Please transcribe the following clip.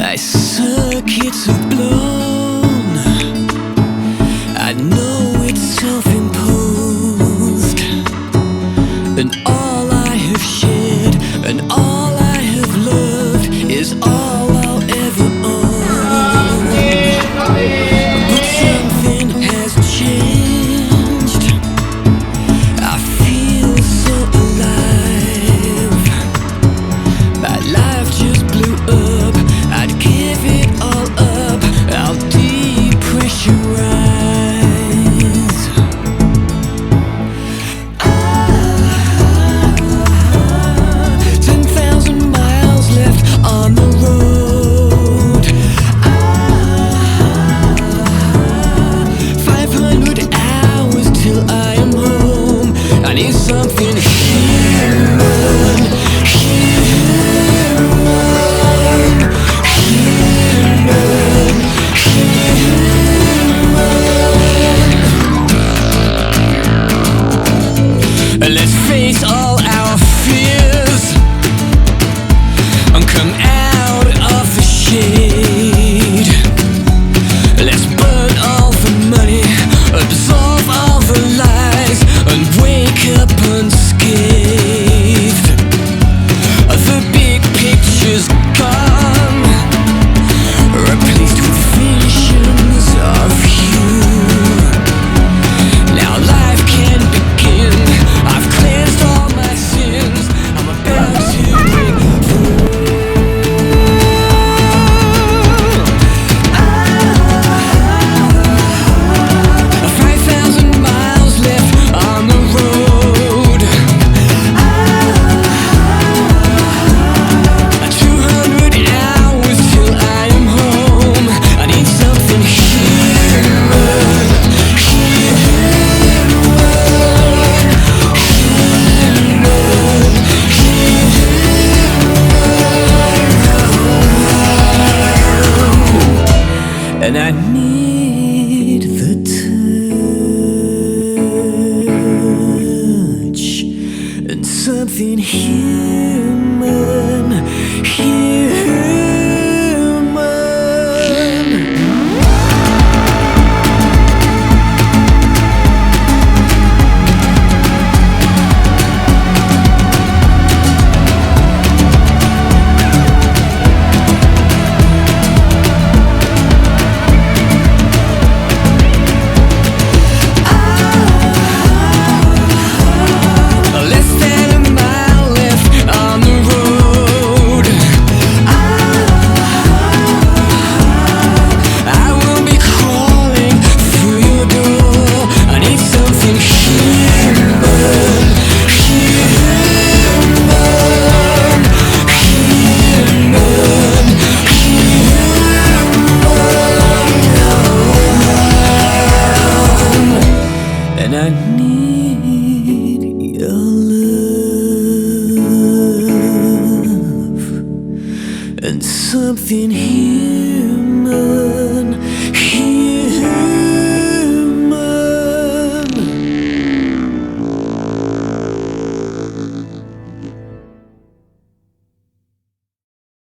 like circuits are blown. I know it's self-imposed, and all I have shared and all I have loved is all I'll ever own. But something has changed. I feel so alive. My life just blew up. I'd give it all up. I'll depressurize. 10,000 miles left on the road. 500 hours till I am home. I need something human, human, human, human. Let's face all our fears and come out of the shade. Let's burn all the money, absolve all the lies, and wake up unscathed. The big picture's gone, replaced with visions of you. Now life can begin. I've cleansed all my sins. I'm about to break through. 5,000 miles left on the road. 200 hours till I am home. I need something human, human, human. And I need the touch and something human, human. Less than a mile left on the road. I will be crawling through your door. I need something human, human, human. And I need your love and something human.